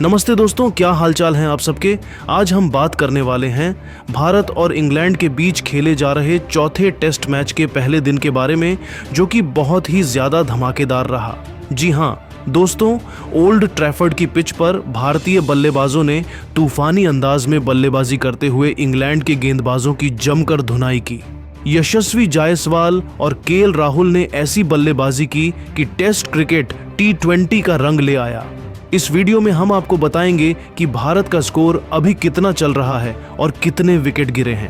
नमस्ते दोस्तों, क्या हालचाल हैं आप सबके। आज हम बात करने वाले हैं भारत और इंग्लैंड के बीच खेले जा रहे चौथे टेस्ट मैच के पहले दिन के बारे में, जो कि बहुत ही ज़्यादा धमाकेदार रहा। जी हाँ दोस्तों, ओल्ड ट्रैफर्ड की पिच पर भारतीय बल्लेबाजों ने तूफानी अंदाज में बल्लेबाजी करते हुए इंग्लैंड के गेंदबाजों की जमकर धुनाई की। यशस्वी जायसवाल और केएल राहुल ने ऐसी बल्लेबाजी की कि टेस्ट क्रिकेट T20 का रंग ले आया। इस वीडियो में हम आपको बताएंगे कि भारत का स्कोर अभी कितना चल रहा है और कितने विकेट गिरे हैं,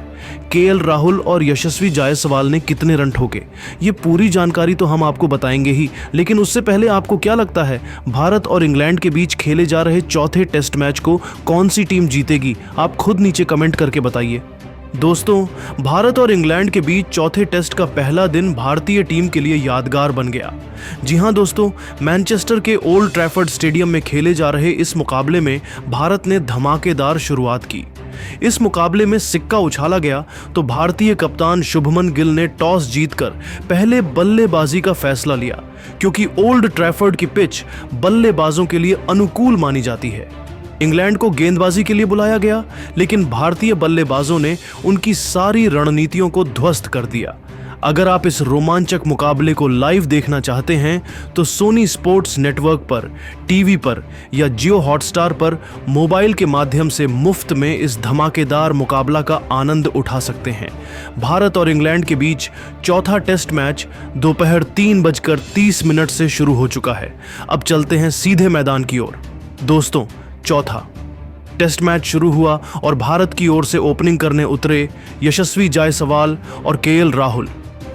केएल राहुल और यशस्वी जायसवाल ने कितने रन ठोके। ये पूरी जानकारी तो हम आपको बताएंगे ही, लेकिन उससे पहले आपको क्या लगता है भारत और इंग्लैंड के बीच खेले जा रहे चौथे टेस्ट मैच को कौन सी टीम जीतेगी? आप खुद नीचे कमेंट करके बताइए। दोस्तों, भारत और इंग्लैंड के बीच चौथे टेस्ट का पहला दिन भारतीय टीम के लिए यादगार बन गया। जी हां दोस्तों, मैनचेस्टर के ओल्ड ट्रैफर्ड स्टेडियम में खेले जा रहे इस मुकाबले में भारत ने धमाकेदार शुरुआत की। इस मुकाबले में सिक्का उछाला गया तो भारतीय कप्तान शुभमन गिल ने टॉस जीतकर पहले बल्लेबाजी का फैसला लिया, क्योंकि ओल्ड ट्रैफर्ड की पिच बल्लेबाजों के लिए अनुकूल मानी जाती है। इंग्लैंड को गेंदबाजी के लिए बुलाया गया, लेकिन भारतीय बल्लेबाजों ने उनकी सारी रणनीतियों को ध्वस्त कर दिया। अगर आप इस रोमांचक मुकाबले को लाइव देखना चाहते हैं तो सोनी स्पोर्ट्स नेटवर्क पर, टीवी पर या जियो हॉटस्टार पर मोबाइल के माध्यम से मुफ्त में इस धमाकेदार मुकाबला का आनंद उठा सकते हैं। भारत और इंग्लैंड के बीच चौथा टेस्ट मैच दोपहर 3:30 से शुरू हो चुका है। अब चलते हैं सीधे मैदान की ओर। दोस्तों, चौथा टेस्ट मैच शुरू हुआ और भारत की ओर से ओपनिंग करने उतरे यशस्वी जायसवाल और केएल राहुल।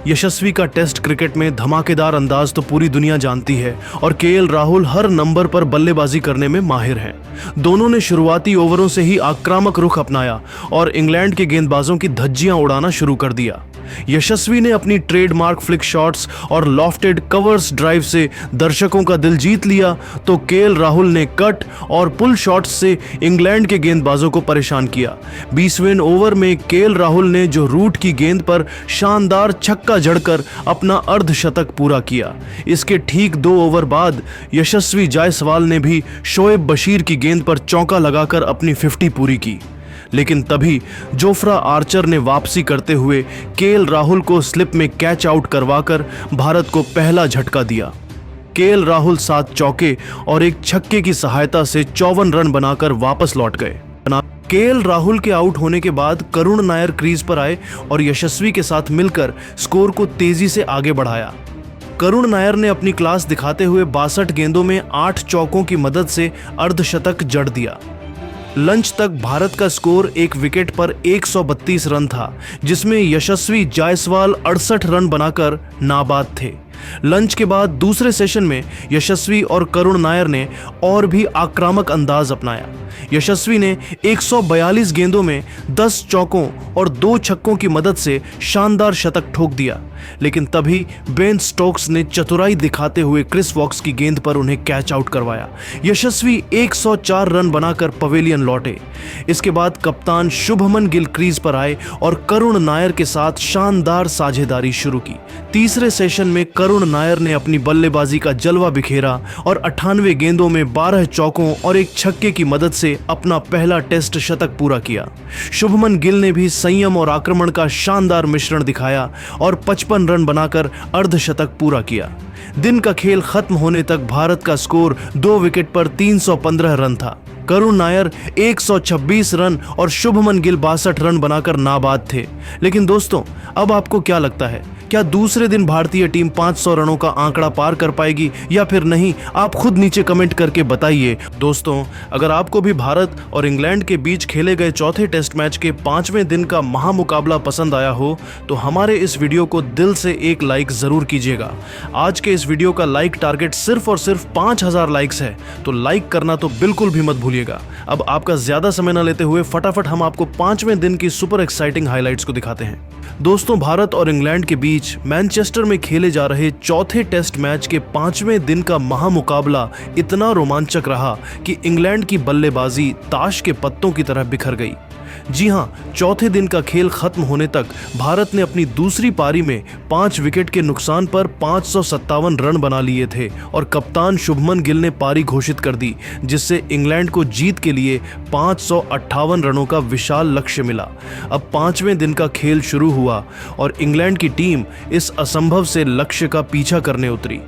यशस्वी का टेस्ट क्रिकेट में धमाकेदार अंदाज तो पूरी दुनिया जानती है और केएल राहुल हर नंबर पर बल्लेबाजी करने में माहिर हैं। दोनों ने शुरुआती ओवरों से ही आक्रामक रुख अपनाया और इंग्लैंड के गेंदबाजों की धज्जियां उड़ाना शुरू कर दिया। यशस्वी ने अपनी ट्रेडमार्क फ्लिक शॉट्स और लॉफ्टेड कवर्स ड्राइव से दर्शकों का दिल जीत लिया, तो केएल राहुल ने कट और पुल शॉट्स से इंग्लैंड के गेंदबाजों को परेशान किया। 20वें ओवर में केएल राहुल ने जो रूट की गेंद पर शानदार छक्का जड़कर अपना अर्धशतक पूरा किया। इसके ठीक 2 ओवर बाद यशस्वी जायसवाल ने भी शोएब बशीर की गेंद पर चौका लगाकर अपनी 50 पूरी की, लेकिन तभी जोफ्रा आर्चर ने वापसी करते हुए केएल राहुल को स्लिप में कैच आउट करवाकर भारत को पहला झटका दिया। केएल राहुल 7 चौके और एक छक्के की सहायता से 54 रन बनाकर वापस लौट गए। केएल राहुल के आउट होने के बाद करुण नायर क्रीज पर आए और यशस्वी के साथ मिलकर स्कोर को तेजी से आगे बढ़ाया। करुण नायर ने अपनी क्लास दिखाते हुए 62 गेंदों में 8 चौकों की मदद से अर्धशतक जड़ दिया। लंच तक भारत का स्कोर एक विकेट पर 132 रन था, जिसमें यशस्वी जायसवाल 68 रन बनाकर नाबाद थे। लंच के बाद दूसरे सेशन में यशस्वी और करुण नायर ने और भी आक्रामक अंदाज अपनाया। यशस्वी ने 142 गेंदों में 10 चौकों और 2 छक्कों की मदद से शानदार शतक ठोक दिया, लेकिन तभी बेन स्टोक्स ने चतुराई दिखाते हुए क्रिस वॉक्स की गेंद पर उन्हें कैच आउट करवाया। यशस्वी 104 रन बनाकर पवेलियन लौटे। इसके बाद कप्तान शुभमन गिल क्रीज पर आए और करुण नायर के साथ शानदार साझेदारी शुरू की। तीसरे सेशन में करुण नायर ने अपनी बल्लेबाजी का जलवा बिखेरा और 98 गेंदों में 12 चौकों और एक छक्के की मदद से अपना पहला टेस्ट शतक पूरा किया। शुभमन गिल ने भी संयम और आक्रमण का शानदार मिश्रण दिखाया और 55 रन बनाकर अर्धशतक पूरा किया। दिन का खेल खत्म होने तक भारत का स्कोर 2 विकेट पर 315 रन था। करुण नायर 126 रन और शुभमन गिल 62 रन बनाकर नाबाद थे। लेकिन दोस्तों, अब आपको क्या लगता है, क्या दूसरे दिन भारतीय टीम 500 रनों का आंकड़ा पार कर पाएगी या फिर नहीं? आप खुद नीचे कमेंट करके बताइए। दोस्तों, अगर आपको भी भारत और इंग्लैंड के बीच खेले गए चौथे टेस्ट मैच के 5वें दिन का महामुकाबला पसंद आया हो तो हमारे इस वीडियो को दिल से एक लाइक जरूर कीजिएगा। आज के इस वीडियो का लाइक टारगेट सिर्फ और सिर्फ 5000 लाइक्स है, तो लाइक करना तो बिल्कुल भी मत भूलिएगा। अब आपका ज्यादा समय न लेते हुए फटाफट हम आपको 5वें दिन की सुपर एक्साइटिंग हाइलाइट्स को दिखाते हैं। दोस्तों, भारत और इंग्लैंड के बीच मैनचेस्टर में खेले जा रहे चौथे टेस्ट मैच के 5वें दिन का महामुकाबला इतना रोमांचक रहा कि इंग्लैंड की बल्लेबाजी ताश के पत्तों की तरह बिखर गई। जी हां, चौथे दिन का खेल खत्म होने तक भारत ने अपनी दूसरी पारी में 5 विकेट के नुकसान पर 557 रन बना लिए थे और कप्तान शुभमन गिल ने पारी घोषित कर दी, जिससे इंग्लैंड को जीत के लिए 558 रनों का विशाल लक्ष्य मिला। अब 5वें दिन का खेल शुरू हुआ और इंग्लैंड की टीम इस असंभव से लक्ष्य का पीछा करने उतरी।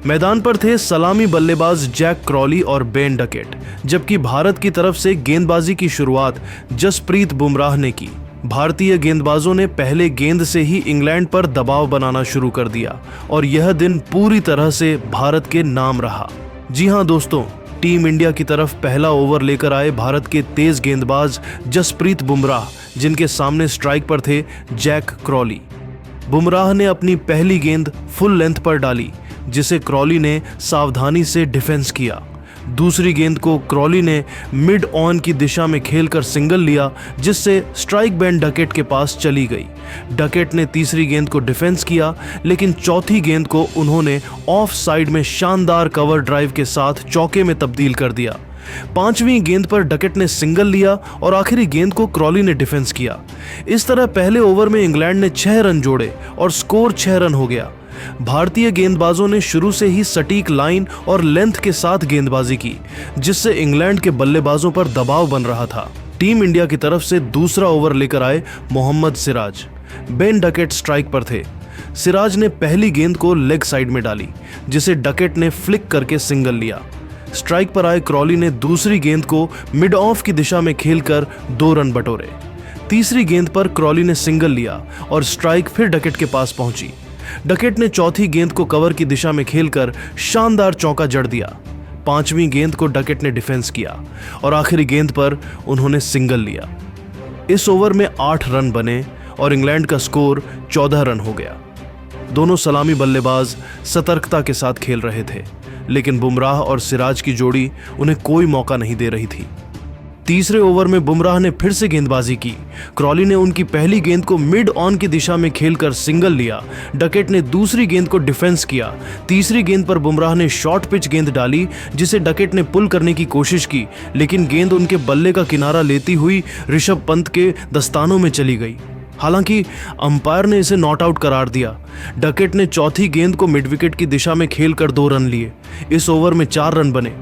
मैदान पर थे सलामी बल्लेबाज जैक क्रॉली और बेन डकेट, जबकि भारत की तरफ से गेंदबाजी की शुरुआत जसप्रीत बुमराह ने की। भारतीय गेंदबाजों ने पहले गेंद से ही इंग्लैंड पर दबाव बनाना शुरू कर दिया और यह दिन पूरी तरह से भारत के नाम रहा। जी हां दोस्तों, टीम इंडिया की तरफ पहला ओवर लेकर आए भारत के तेज गेंदबाज जसप्रीत बुमराह, जिनके सामने स्ट्राइक पर थे जैक क्रॉली। बुमराह ने अपनी पहली गेंद फुल लेंथ पर डाली, जिसे क्रॉली ने सावधानी से डिफेंस किया। दूसरी गेंद को क्रॉली ने मिड ऑन की दिशा में खेलकर सिंगल लिया, जिससे स्ट्राइक बेन डकेट के पास चली गई। डकेट ने तीसरी गेंद को डिफेंस किया, लेकिन चौथी गेंद को उन्होंने ऑफ साइड में शानदार कवर ड्राइव के साथ चौके में तब्दील कर दिया। 5वीं गेंद पर डकेट ने सिंगल लिया और आखिरी गेंद को क्रॉली ने डिफेंस किया। इस तरह पहले ओवर में इंग्लैंड ने 6 रन जोड़े और स्कोर 6 रन हो गया। भारतीय गेंदबाजों ने शुरू से ही सटीक लाइन और लेंथ के साथ गेंदबाजी की, जिससे इंग्लैंड के बल्लेबाजों पर दबाव बन रहा था। टीम इंडिया की तरफ से दूसरा ओवर लेकर आए Mohammed Siraj. Ben Duckett strike पर थे। सिराज ने पहली गेंद को लेग साइड में डाली, जिसे डकेट ने फ्लिक करके सिंगल लिया। स्ट्राइक पर आए क्रॉली ने दूसरी गेंद को मिड ऑफ की दिशा में खेलकर 2 रन बटोरे। तीसरी गेंद पर क्रॉली ने सिंगल लिया और स्ट्राइक फिर डकेट के पास पहुंची। डकेट ने चौथी गेंद को कवर की दिशा में खेलकर शानदार चौका जड़ दिया। 5वीं गेंद को डकेट ने डिफेंस किया और आखिरी गेंद पर उन्होंने सिंगल लिया। इस ओवर में 8 रन बने और इंग्लैंड का स्कोर 14 रन हो गया। दोनों सलामी बल्लेबाज सतर्कता के साथ खेल रहे थे, लेकिन बुमराह और सिराज की जोड़ी उन्हें कोई मौका नहीं दे रही थी। तीसरे ओवर में बुमराह ने फिर से गेंदबाजी की। क्रॉली ने उनकी पहली गेंद को मिड ऑन की दिशा में खेलकर सिंगल लिया। डकेट ने दूसरी गेंद को डिफेंस किया। तीसरी गेंद पर बुमराह ने शॉर्ट पिच गेंद डाली, जिसे डकेट ने पुल करने की कोशिश की, लेकिन गेंद उनके बल्ले का किनारा लेती हुई ऋषभ पंत के दस्तानों में चली गई। हालांकि अंपायर ने इसे नॉट आउट करार दिया। डकेट ने चौथी गेंद को मिड विकेट की दिशा में खेलकर 2 रन लिए। इस ओवर में 4 रन बने।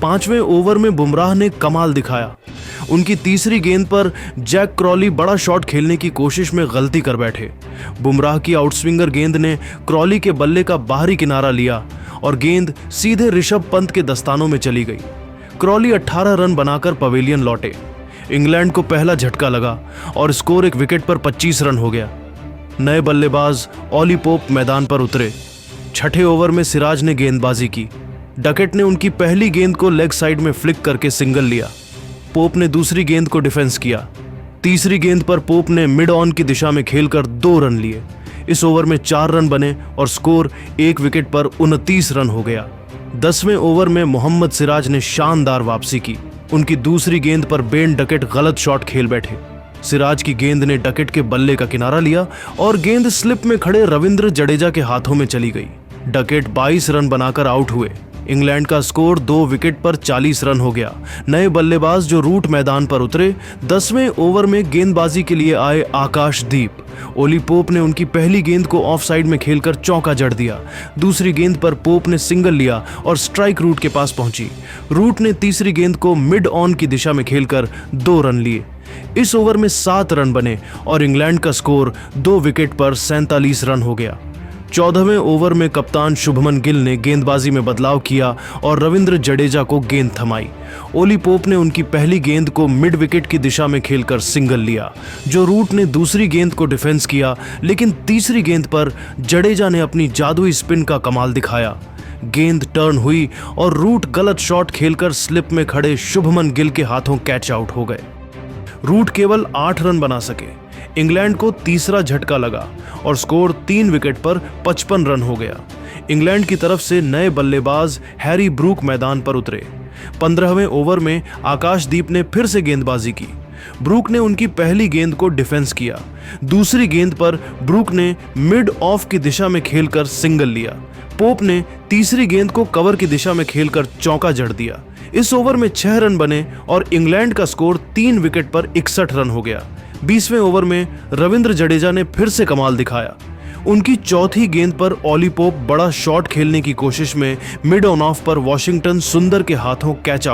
5वें ओवर में बुमराह ने कमाल दिखाया। उनकी तीसरी गेंद पर जैक क्रॉली बड़ा शॉट खेलने की कोशिश में गलती कर बैठे। बुमराह की आउटस्विंगर गेंद ने क्रॉली के बल्ले का बाहरी किनारा लिया और गेंद सीधे ऋषभ पंत के दस्तानों में चली गई। क्रॉली 18 रन बनाकर पवेलियन लौटे। इंग्लैंड को पहला झटका लगा और स्कोर 1 विकेट पर 25 रन हो गया। नए बल्लेबाज ऑली पोप मैदान पर उतरे। छठे ओवर में सिराज ने गेंदबाजी की। डकेट ने उनकी पहली गेंद को लेग साइड में फ्लिक करके सिंगल लिया। पोप ने दूसरी गेंद को डिफेंस किया। तीसरी गेंद पर पोप ने मिड ऑन की दिशा में खेलकर 2 रन लिए। इस ओवर में 4 रन बने और स्कोर 1 विकेट पर 29 रन हो गया। 10वें ओवर में मोहम्मद सिराज ने शानदार वापसी की। उनकी दूसरी गेंद पर बेन डकेट गलत शॉट खेल बैठे। सिराज की गेंद ने डकेट के बल्ले का किनारा लिया और गेंद स्लिप में खड़े रविंद्र जडेजा के हाथों में चली गई। डकेट 22 रन बनाकर आउट हुए। इंग्लैंड का स्कोर 2 विकेट पर 40 रन हो गया। नए बल्लेबाज जो रूट मैदान पर उतरे। 10वें ओवर में गेंदबाजी के लिए आए आकाशदीप। ओली पोप ने उनकी पहली गेंद को ऑफ साइड में खेलकर चौका जड़ दिया। दूसरी गेंद पर पोप ने सिंगल लिया और स्ट्राइक रूट के पास पहुंची। रूट ने तीसरी गेंद को मिड ऑन की दिशा में खेलकर 2 रन लिए। इस ओवर में 7 रन बने और इंग्लैंड का स्कोर 2 विकेट पर 47 रन हो गया। 14वें ओवर में कप्तान शुभमन गिल ने गेंदबाजी में बदलाव किया और रविंद्र जडेजा को गेंद थमाई। ओली पोप ने उनकी पहली गेंद को मिड विकेट की दिशा में खेलकर सिंगल लिया। जो रूट ने दूसरी गेंद को डिफेंस किया, लेकिन तीसरी गेंद पर जडेजा ने अपनी जादुई स्पिन का कमाल दिखाया। गेंद टर्न हुई और रूट गलत शॉट खेलकर स्लिप में खड़े शुभमन गिल के हाथों कैच आउट हो गए। रूट केवल 8 रन बना सके। इंग्लैंड को तीसरा झटका लगा और स्कोर 3 विकेट पर 55 रन हो गया। इंग्लैंड की तरफ से नए बल्लेबाज हैरी ब्रूक मैदान पर उतरे। 15वें ओवर में आकाशदीप ने फिर से गेंदबाजी की। ब्रूक ने उनकी पहली गेंद को डिफेंस किया। दूसरी गेंद पर ब्रूक ने मिड ऑफ की दिशा में खेलकर सिंगल लिया। पोप ने तीसरी गेंद को कवर की दिशा में खेलकर चौका जड़ दिया। इस ओवर में 6 रन बने और इंग्लैंड का स्कोर 3 विकेट पर 61 रन हो गया। 20वें ओवर में रविंद्र जडेजा ने फिर से कमाल दिखाया। उनकी चौथी गेंद पर ऑली पोप बड़ा शॉट खेलने की कोशिश में मिड ऑन ऑफ पर वॉशिंगटन सुंदर के हाथों कैच आउट